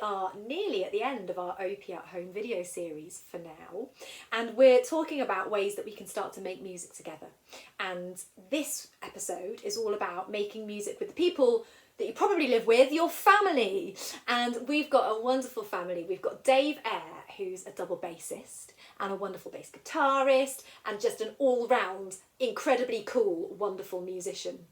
are nearly at the end of our OP at Home video series for now, and we're talking about ways that we can start to make music together. And this episode is all about making music with the people that you probably live with, your family. And we've got a wonderful family. We've got Dave Eyre, who's a double bassist and a wonderful bass guitarist and just an all-round, incredibly cool, wonderful musician.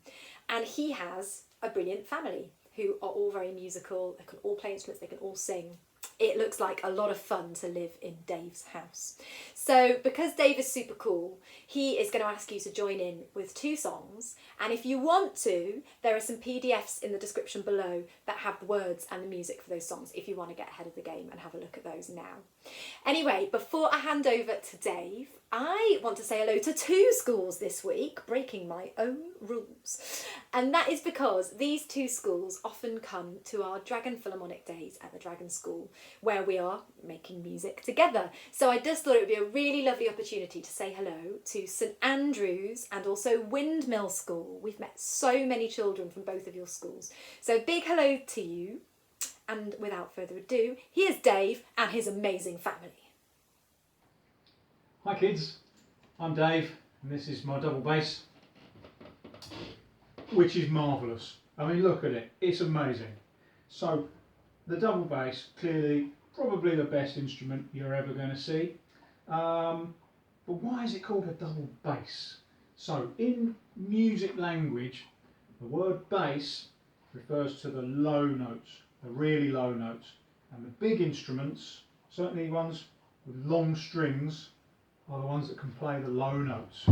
And he has a brilliant family who are all very musical. They can all play instruments, they can all sing. It looks like a lot of fun to live in Dave's house. So because Dave is super cool, he is going to ask you to join in with 2 songs. And if you want to, there are some PDFs in the description below that have the words and the music for those songs if you want to get ahead of the game and have a look at those now. Anyway, before I hand over to Dave, I want to say hello to 2 schools this week, breaking my own rules. And that is because these 2 schools often come to our Dragon Philharmonic days at the Dragon School, where we are making music together. So I just thought it would be a really lovely opportunity to say hello to St Andrews and also Windmill School. We've met so many children from both of your schools. So big hello to you. And without further ado, here's Dave and his amazing family. Hi kids, I'm Dave and this is my double bass, which is marvellous. I mean, look at it, it's amazing. So the double bass, clearly probably the best instrument you're ever going to see. But why is it called a double bass? So in music language, the word bass refers to the low notes, the really low notes, and the big instruments, certainly ones with long strings, are the ones that can play the low notes.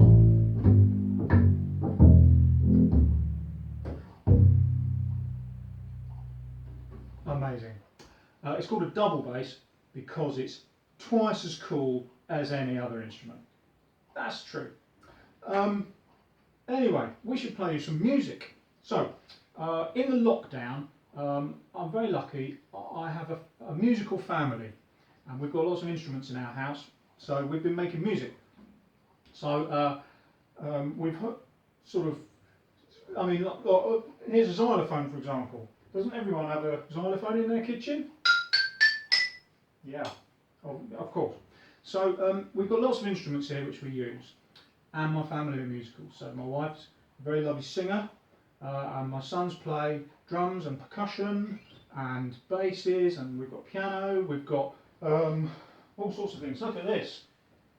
Amazing. It's called a double bass because it's twice as cool as any other instrument. That's true. Anyway, we should play you some music. So, in the lockdown, I'm very lucky. I have a musical family and we've got lots of instruments in our house. So we've been making music. So we've sort of, I mean, look, here's a xylophone, for example. Doesn't everyone have a xylophone in their kitchen? Yeah, of course. So we've got lots of instruments here which we use, and my family are musical. So my wife's a very lovely singer, and my sons play drums and percussion and basses, and we've got piano, we've got all sorts of things. Look at this.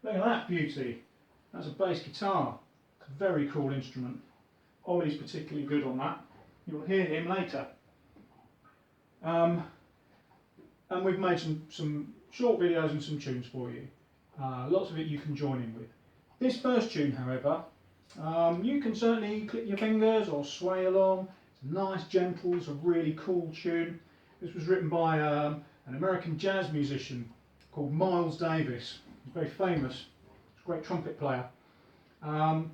Look at that beauty. That's a bass guitar. It's a very cool instrument. Ollie's particularly good on that. You'll hear him later. And we've made some short videos and some tunes for you. Lots of it you can join in with. This first tune, however, you can certainly click your fingers or sway along. It's nice, gentle, it's a really cool tune. This was written by an American jazz musician called Miles Davis. He's very famous. He's a great trumpet player. And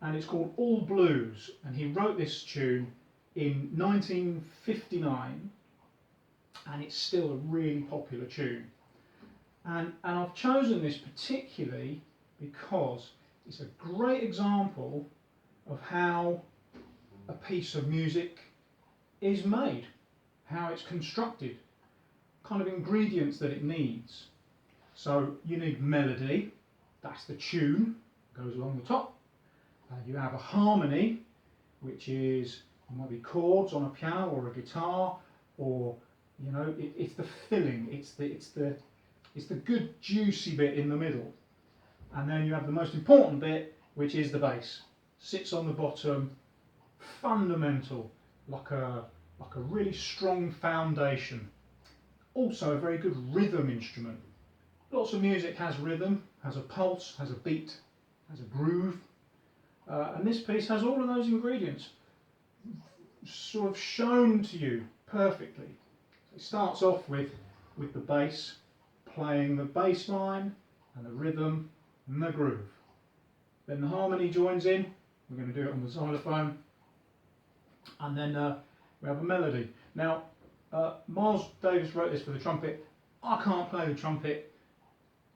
it's called All Blues. And he wrote this tune in 1959. And it's still a really popular tune. And I've chosen this particularly because it's a great example of how a piece of music is made, how it's constructed, kind of ingredients that it needs. So you need melody, that's the tune, goes along the top. You have a harmony, which is, it might be chords on a piano or a guitar, or you know, it's the filling, it's the good juicy bit in the middle. And then you have the most important bit, which is the bass. Sits on the bottom, fundamental, like a really strong foundation. Also a very good rhythm instrument. Lots of music has rhythm, has a pulse, has a beat, has a groove. And this piece has all of those ingredients sort of shown to you perfectly. So it starts off with the bass, playing the bass line and the rhythm and the groove. Then the harmony joins in. We're going to do it on the xylophone. And then we have a melody. Now, Miles Davis wrote this for the trumpet. I can't play the trumpet,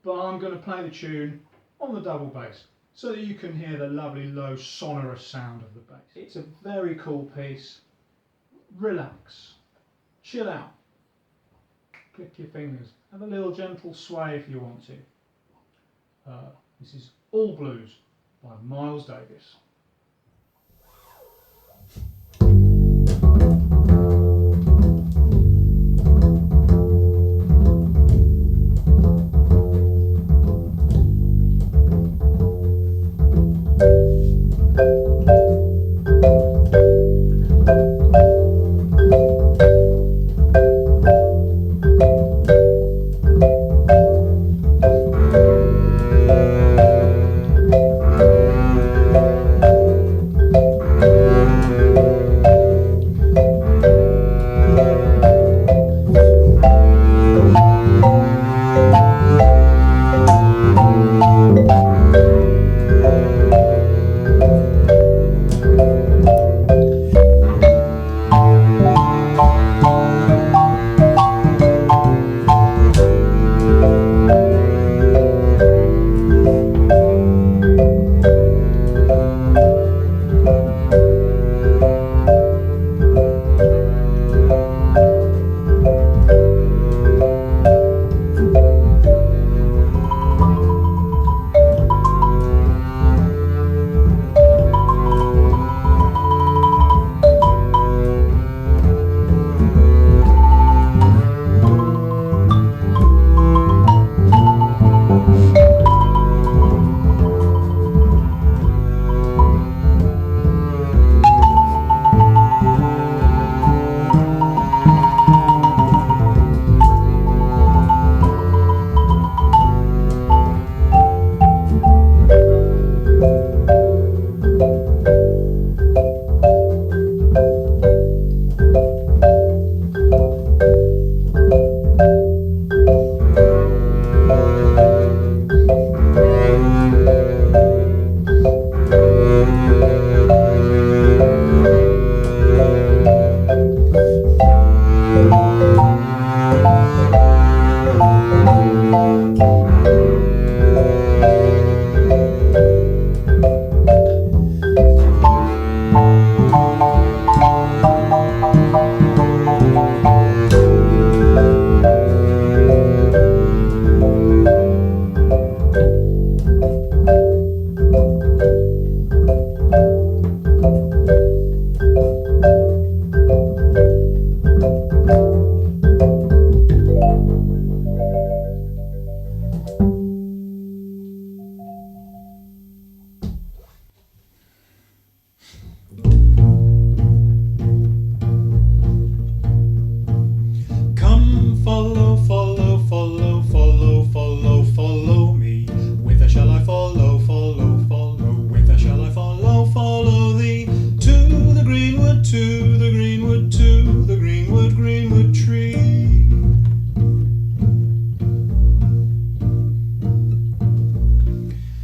but I'm going to play the tune on the double bass so that you can hear the lovely low sonorous sound of the bass. It's a very cool piece. Relax, chill out, click your fingers. Have a little gentle sway if you want to. This is All Blues by Miles Davis.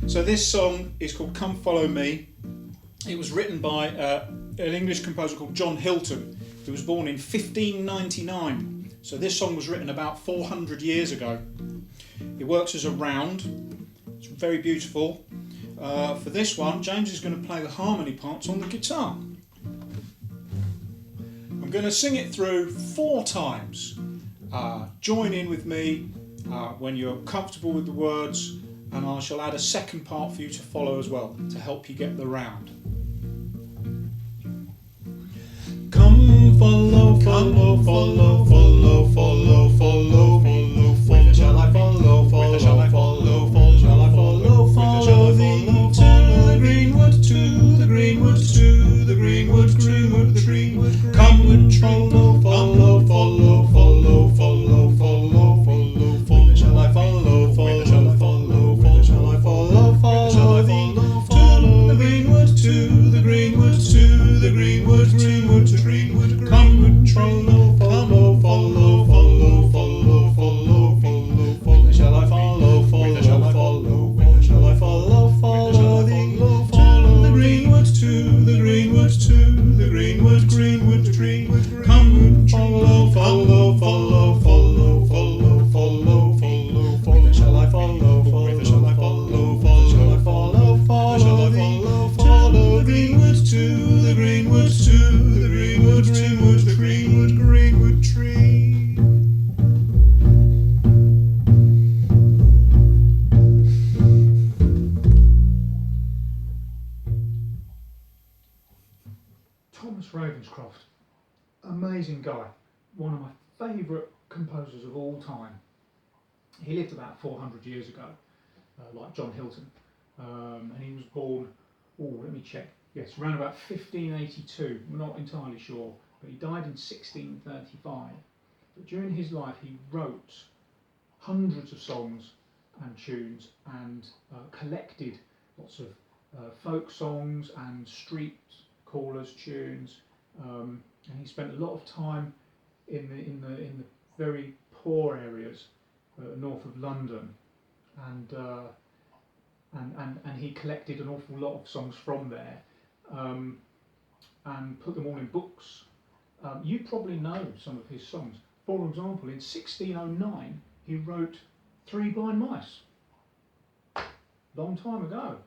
So this song is called Come Follow Me. It was written by an English composer called John Hilton, who was born in 1599. So this song was written about 400 years ago. It works as a round. It's very beautiful. For this one, James is going to play the harmony parts on the guitar. I'm going to sing it through 4 times. Join in with me when you're comfortable with the words, and I shall add a second part for you to follow as well to help you get the round. Come follow, follow, follow, follow, follow, follow me. Whither shall I follow, follow, follow, follow, shall I follow, follow thee to the greenwood, to the greenwood, to the greenwood, greenwood, the greenwood. Come and follow, follow, follow, follow, follow, follow, follow. Whither shall I follow, whither shall I follow, whither shall I follow, follow thee to the greenwood, to the greenwood, to the greenwood, greenwood, greenwood. Come and follow, follow, follow, follow, follow, follow. Ravenscroft. Amazing guy, one of my favourite composers of all time. He lived about 400 years ago, like John Hilton, and he was born, let me check, yes, around about 1582, we're not entirely sure, but he died in 1635. But during his life he wrote hundreds of songs and tunes and collected lots of folk songs and street callers tunes, and he spent a lot of time in the very poor areas north of London, and he collected an awful lot of songs from there, and put them all in books. You probably know some of his songs. For example, in 1609 he wrote Three Blind Mice. Long time ago.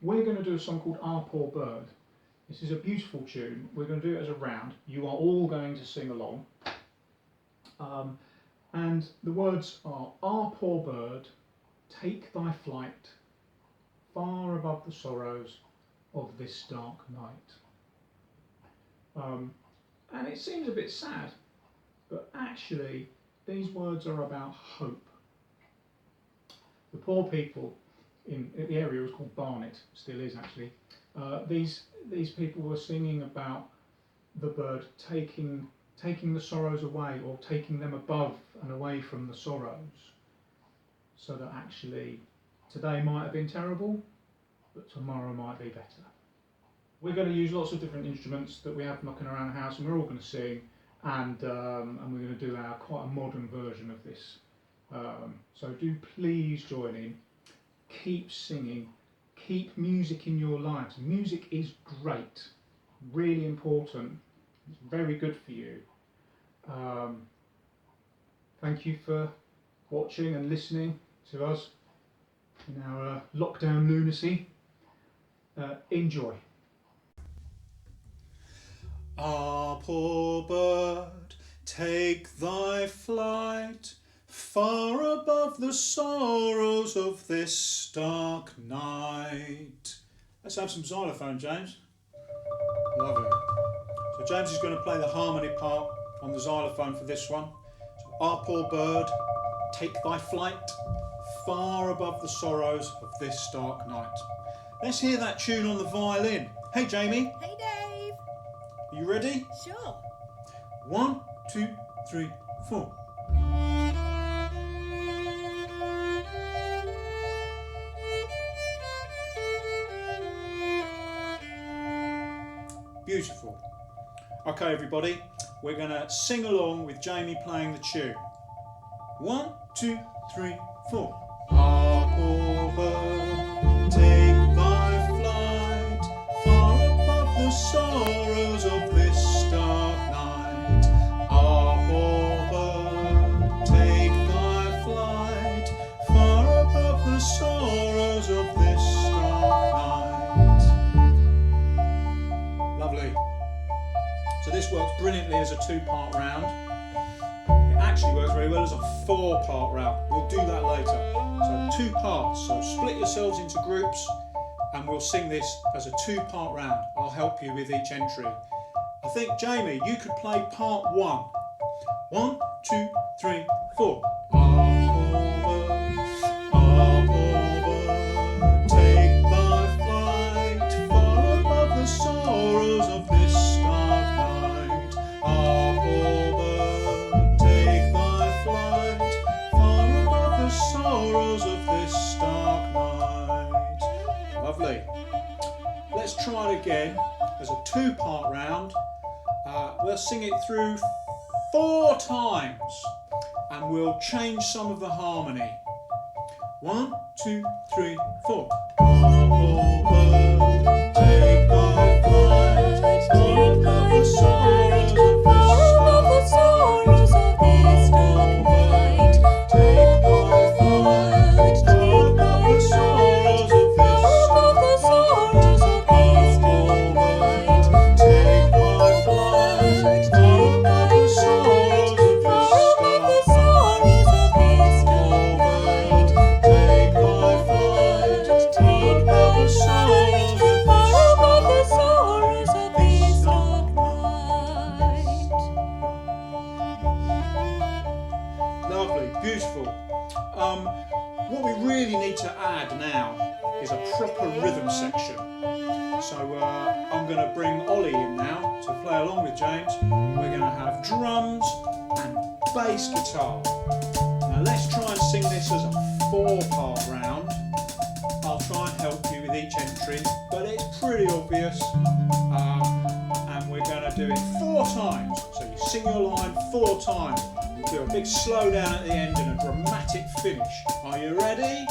We're going to do a song called Our Poor Bird. This is a beautiful tune. We're going to do it as a round. You are all going to sing along. And the words are, Our poor bird, take thy flight far above the sorrows of this dark night. And it seems a bit sad, but actually these words are about hope. The poor people in the area was called Barnet, still is actually. These people were singing about the bird taking the sorrows away, or taking them above and away from the sorrows, so that actually today might have been terrible, but tomorrow might be better. We're going to use lots of different instruments that we have knocking around the house, and we're all going to sing, and we're going to do our quite a modern version of this. So do please join in, keep singing, keep music in your lives. Music is great, really important, it's very good for you. Thank you for watching and listening to us in our lockdown lunacy. Enjoy. Ah, poor bird, take thy flight far above the sorrows of this dark night. Let's have some xylophone, James. Lovely. So James is going to play the harmony part on the xylophone for this one. So, ah, poor bird, take thy flight far above the sorrows of this dark night. Let's hear that tune on the violin. Hey, Jamie. Hey, Dave. Are you ready? Sure. 1, 2, 3, 4. Beautiful. Okay, everybody, we're going to sing along with Jamie playing the tune. 1, 2, 3, 4. Ah, poor bird, take thy flight far above the sorrows of this dark night. Ah, poor bird, take thy flight far above the sorrows of this dark night. Lovely. So this works brilliantly as a 2-part round. It actually works very well as a 4-part round. We'll do that later. So 2 parts. So split yourselves into groups and we'll sing this as a 2-part round. I'll help you with each entry. I think, Jamie, you could play part 1. 1, 2, 3, 4. Ah, poor bird, take thy flight far above the sorrows of this dark night. Ah, poor bird, take thy flight far above the sorrows of this dark night. Lovely. Let's try it again as a 2-part round. We'll sing it through 4 times and we'll change some of the harmony. 1, 2, 3, 4. Ah, poor bird, take thy flight far above the sorrows of this dark night. Take thy flight far above the sorrows of this dark night. Poor bird, take thy flight far above the sorrows of this dark night. Poor bird, take thy flight far above the sorrows you need to add now is a proper rhythm section. So I'm going to bring Ollie in now to play along with James. We're going to have drums and bass guitar. Now let's try and sing this as a 4-part round. I'll try and help you with each entry, but it's pretty obvious. And we're going to do it 4 times. So you sing your line 4 times. We'll do a big slow down at the end and a dramatic finish. Are you ready?